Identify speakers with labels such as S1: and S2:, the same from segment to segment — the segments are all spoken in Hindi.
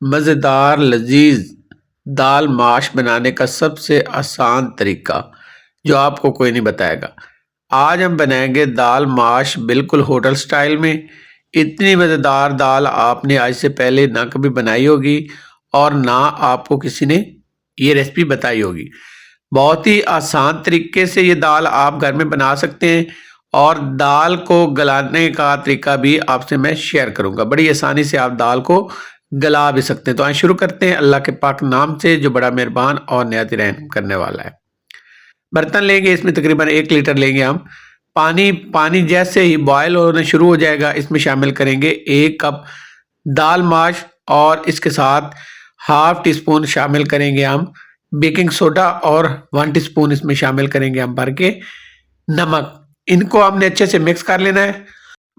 S1: मज़ेदार लजीज दाल माश बनाने का सबसे आसान तरीका जो आपको कोई नहीं बताएगा। आज हम बनाएंगे दाल माश बिल्कुल होटल स्टाइल में। इतनी मज़ेदार दाल आपने आज से पहले ना कभी बनाई होगी और ना आपको किसी ने ये रेसिपी बताई होगी। बहुत ही आसान तरीके से ये दाल आप घर में बना सकते हैं और दाल को गलाने का तरीका भी आपसे मैं शेयर करूंगा। बड़ी आसानी से आप दाल को गला भी सकते हैं। तो आइए शुरू करते हैं अल्लाह के पाक नाम से जो बड़ा मेहरबान और निहायत रहम करने वाला है। बर्तन लेंगे, इसमें तकरीबन 1 लीटर लेंगे हम। पानी पानी जैसे ही बॉयल होना शुरू हो जाएगा इसमें शामिल करेंगे 1 कप दाल माश और इसके साथ हाफ टी स्पून शामिल करेंगे हम बेकिंग सोडा और 1 टीस्पून इसमें शामिल करेंगे हम भर के नमक। इनको हमने अच्छे से मिक्स कर लेना है।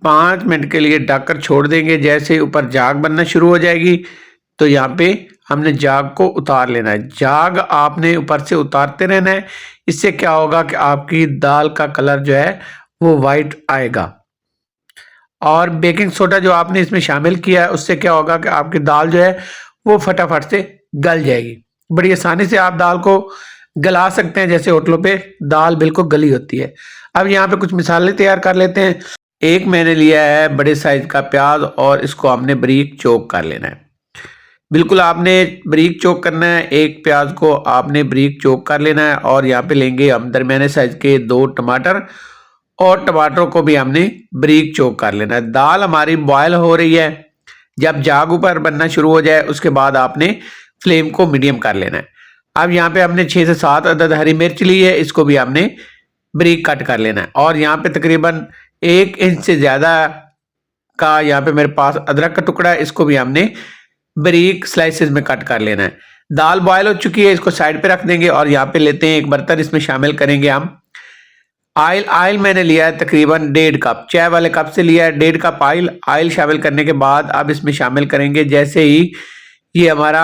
S1: 5 मिनट के लिए ढककर छोड़ देंगे। जैसे ही ऊपर झाग बनना शुरू हो जाएगी तो यहाँ पे हमने झाग को उतार लेना है। झाग आपने ऊपर से उतारते रहना है। इससे क्या होगा कि आपकी दाल का कलर जो है वो वाइट आएगा। और बेकिंग सोडा जो आपने इसमें शामिल किया है उससे क्या होगा कि आपकी दाल जो है वो फटाफट से गल जाएगी। बड़ी आसानी से आप दाल को गला सकते हैं, जैसे होटलों पे दाल बिल्कुल गली होती है। अब यहाँ पे कुछ मिसाले तैयार कर लेते हैं। एक मैंने लिया है बड़े साइज का प्याज और इसको हमने बारीक चॉप कर लेना है। बिल्कुल आपने बारीक चॉप करना है। एक प्याज को आपने बारीक चॉप कर लेना है। और यहाँ पे लेंगे हम दरमियाने साइज के 2 टमाटर और टमाटरों को भी हमने बारीक चॉप कर लेना है। दाल हमारी बॉयल हो रही है। जब झाग ऊपर बनना शुरू हो जाए उसके बाद आपने फ्लेम को मीडियम कर लेना है। अब यहाँ पे हमने 6 से 7 अदद हरी मिर्च ली है, इसको भी हमने बारीक कट कर लेना है। और यहाँ पे तकरीबन 1 इंच से ज्यादा का यहाँ पे मेरे पास अदरक का टुकड़ा है, इसको भी हमने बारीक स्लाइसेस में कट कर लेना है। दाल बॉयल हो चुकी है, इसको साइड पे रख देंगे। और यहाँ पे लेते हैं एक बर्तन, इसमें शामिल करेंगे हम ऑयल। ऑयल मैंने लिया है तकरीबन 1.5 कप, चाय वाले कप से लिया है 1.5 कप ऑयल। ऑयल शामिल करने के बाद अब इसमें शामिल करेंगे, जैसे ही ये हमारा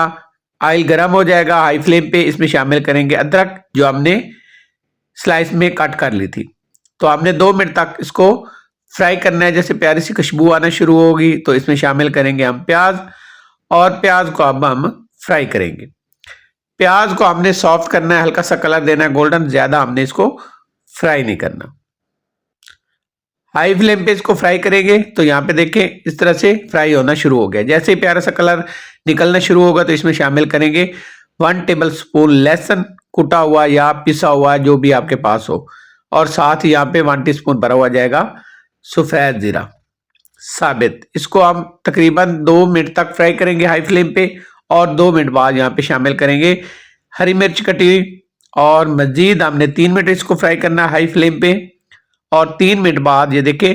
S1: ऑयल गर्म हो जाएगा हाई फ्लेम पे, इसमें शामिल करेंगे अदरक जो हमने स्लाइस में कट कर ली थी। तो हमने 2 मिनट तक इसको फ्राई करना है। जैसे प्यारी सी खुशबू आना शुरू होगी तो इसमें शामिल करेंगे हम प्याज और प्याज को अब हम फ्राई करेंगे। प्याज को हमने सॉफ्ट करना है, हल्का सा कलर देना है गोल्डन, ज्यादा हमने इसको फ्राई नहीं करना। हाई फ्लेम पे इसको फ्राई करेंगे तो यहाँ पे देखें इस तरह से फ्राई होना शुरू हो गया। जैसे ही प्यारा सा कलर निकलना शुरू होगा तो इसमें शामिल करेंगे 1 टेबल स्पून लहसुन कुटा हुआ या पिसा हुआ जो भी आपके पास हो। और साथ ही यहाँ पे 1 टीस्पून भरा हुआ जाएगा सफेद जीरा साबित। इसको हम तकरीबन 2 मिनट तक फ्राई करेंगे हाई फ्लेम पे। और 2 मिनट बाद यहाँ पे शामिल करेंगे हरी मिर्च कटी हुई। और मजीद हमने 3 मिनट इसको फ्राई करना हाई फ्लेम पे। और 3 मिनट बाद ये देखें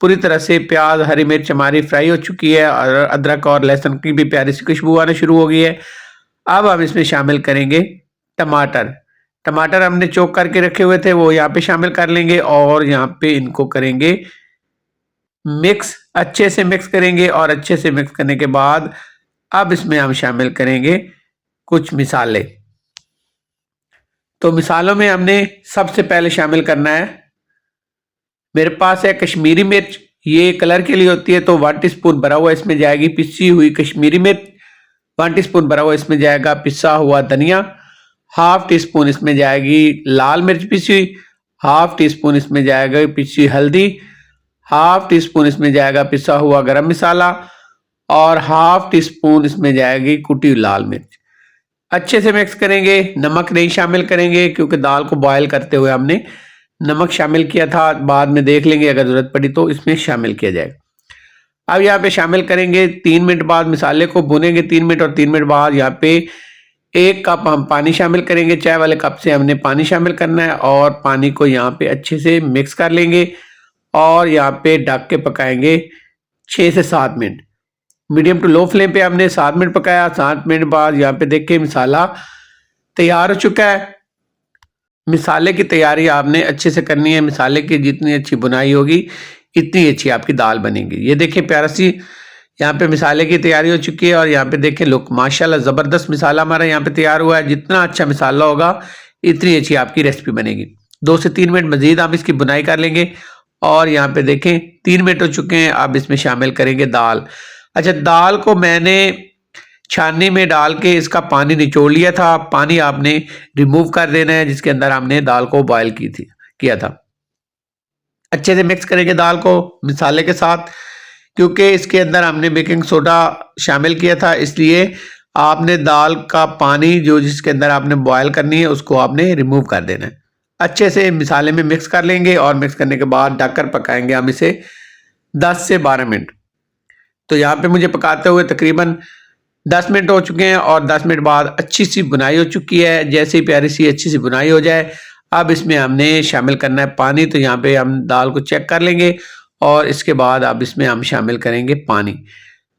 S1: पूरी तरह से प्याज हरी मिर्च हमारी फ्राई हो चुकी है और अदरक और लहसुन की भी प्यारी सी खुशबू आना शुरू हो गई है। अब हम इसमें शामिल करेंगे टमाटर। टमाटर हमने चॉप करके रखे हुए थे वो यहाँ पे शामिल कर लेंगे और यहाँ पे इनको करेंगे मिक्स, अच्छे से मिक्स करेंगे। और अच्छे से मिक्स करने के बाद अब इसमें हम शामिल करेंगे कुछ मिसाले। तो मिसालों में हमने सबसे पहले शामिल करना है, मेरे पास है कश्मीरी मिर्च, ये कलर के लिए होती है। तो 1 टीस्पून भरा हुआ इसमें जाएगी पिसी हुई कश्मीरी मिर्च। 1 टीस्पून भरा हुआ इसमें जाएगा पिसा हुआ धनिया। हाफ टी स्पून इसमें जाएगी लाल मिर्च पिसी हुई। हाफ टी स्पून इसमें जाएगा पिसी हल्दी। हाफ टी स्पून इसमें जाएगा पिसा हुआ गरम मसाला। और हाफ टी स्पून इसमें जाएगी कुटी हुई लाल मिर्च। अच्छे से मिक्स करेंगे। नमक नहीं शामिल करेंगे क्योंकि दाल को बॉयल करते हुए हमने नमक शामिल किया था, बाद में देख लेंगे अगर जरूरत पड़ी तो इसमें शामिल किया जाएगा। अब यहाँ पे शामिल करेंगे 3 मिनट बाद मसाले को भूनेंगे 3 मिनट। और 3 मिनट बाद यहाँ पे 1 कप हम पानी शामिल करेंगे। चाय वाले कप से हमने पानी शामिल करना है और पानी को यहाँ पे अच्छे से मिक्स कर लेंगे। और यहाँ पे ढक के पकाएंगे 6 से 7 minute. Medium to low flame पे हमने 7 मिनट पकाया। 7 मिनट बाद यहाँ पे देखिए मसाला तैयार हो चुका है। मिसाले की तैयारी आपने अच्छे से करनी है। मिसाले की जितनी अच्छी बुनाई होगी इतनी अच्छी आपकी दाल बनेगी। ये देखिए प्यारा सी यहाँ पे मिसाले की तैयारी हो चुकी है। और यहाँ पे देखें लुक माशाल्लाह ज़बरदस्त मिसाला हमारा यहाँ पे तैयार हुआ है। जितना अच्छा मिसाला होगा इतनी अच्छी आपकी रेसिपी बनेगी। 2 से 3 मिनट मजीद हम इसकी बुनाई कर लेंगे। और यहाँ पे देखें 3 मिनट हो चुके हैं। अब इसमें शामिल करेंगे दाल। अच्छा, दाल को मैंने छाननी में डाल के इसका पानी निचोड़ लिया था। पानी आपने रिमूव कर देना है जिसके अंदर हमने दाल को बॉयल किया था। अच्छे से मिक्स करेंगे दाल को मसाले के साथ, क्योंकि इसके अंदर हमने बेकिंग सोडा शामिल किया था, इसलिए आपने दाल का पानी जो जिसके अंदर आपने बॉयल करनी है उसको आपने रिमूव कर देना है। अच्छे से मसाले में मिक्स कर लेंगे और मिक्स करने के बाद ढककर पकाएंगे हम इसे 10 से 12 मिनट। तो यहाँ पे मुझे पकाते हुए तकरीबन 10 मिनट हो चुके हैं और 10 मिनट बाद अच्छी सी बुनाई हो चुकी है। जैसे ही प्यारी सी अच्छी सी बुनाई हो जाए, अब इसमें हमने शामिल करना है पानी। तो यहाँ पे हम दाल को चेक कर लेंगे और इसके बाद अब इसमें हम शामिल करेंगे पानी।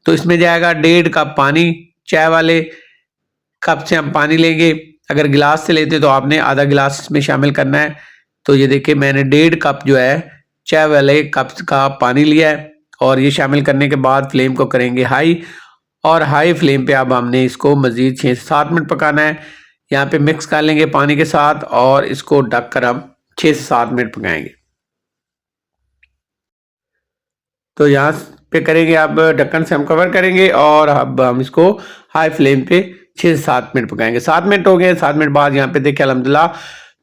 S1: तो इसमें जाएगा 1.5 कप पानी। चाय वाले कप से हम पानी लेंगे, अगर गिलास से लेते तो आपने आधा गिलास इसमें शामिल करना है। तो ये देखिए मैंने 1.5 कप जो है चाय वाले कप का पानी लिया है और ये शामिल करने के बाद फ्लेम को करेंगे हाई, और हाई फ्लेम पे अब हमने इसको मज़ीद 6 से 7 मिनट पकाना है। यहाँ पे मिक्स कर लेंगे पानी के साथ और इसको ढक कर हम 6 से 7 मिनट पकाएंगे। तो यहाँ पे करेंगे, अब ढक्कन से हम कवर करेंगे और अब हम इसको हाई फ्लेम पे 6 से 7 मिनट पकाएंगे। 7 मिनट हो गए। 7 मिनट बाद यहाँ पे देखिए अल्हम्दुलिल्लाह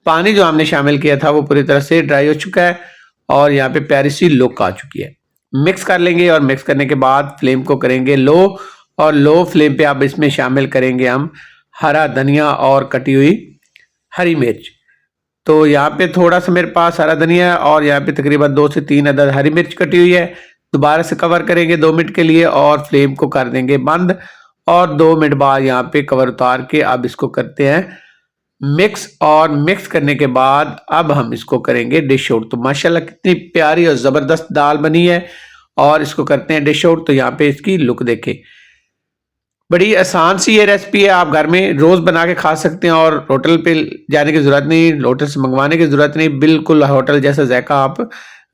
S1: पानी जो हमने शामिल किया था वो पूरी तरह से ड्राई हो चुका है और यहाँ पे प्यारी सी लुक आ चुकी है। मिक्स कर लेंगे और मिक्स करने के बाद फ्लेम को करेंगे लो, और लो फ्लेम पे अब इसमें शामिल करेंगे हम हरा धनिया और कटी हुई हरी मिर्च। तो यहाँ पे थोड़ा सा मेरे पास हरा धनिया और यहाँ पे तकरीबन 2 से 3 अदद हरी मिर्च कटी हुई है। दोबारा से कवर करेंगे 2 मिनट के लिए और फ्लेम को कर देंगे बंद, और 2 मिनट बाद यहाँ पे कवर उतार के अब इसको करते हैं मिक्स, और मिक्स करने के बाद अब हम इसको करेंगे डिश आउट। तो माशाल्लाह कितनी प्यारी और ज़बरदस्त दाल बनी है और इसको करते हैं डिश आउट। तो यहाँ पे इसकी लुक देखें, बड़ी आसान सी ये रेसिपी है, आप घर में रोज़ बना के खा सकते हैं और होटल पे जाने की ज़रूरत नहीं, होटल से मंगवाने की ज़रूरत नहीं, बिल्कुल होटल जैसा जायका आप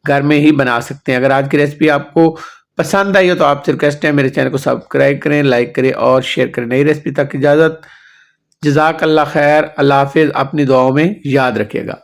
S1: घर में ही बना सकते हैं। अगर आज की रेसिपी आपको पसंद आई हो तो आपसे रिक्वेस्ट है मेरे चैनल को सब्सक्राइब करें, लाइक करें और शेयर करें। नई रेसिपी तक इजाज़त। जज़ाकल्लाह खैर। अल्लाह हाफिज़। अपनी दुआओं में याद रखिएगा।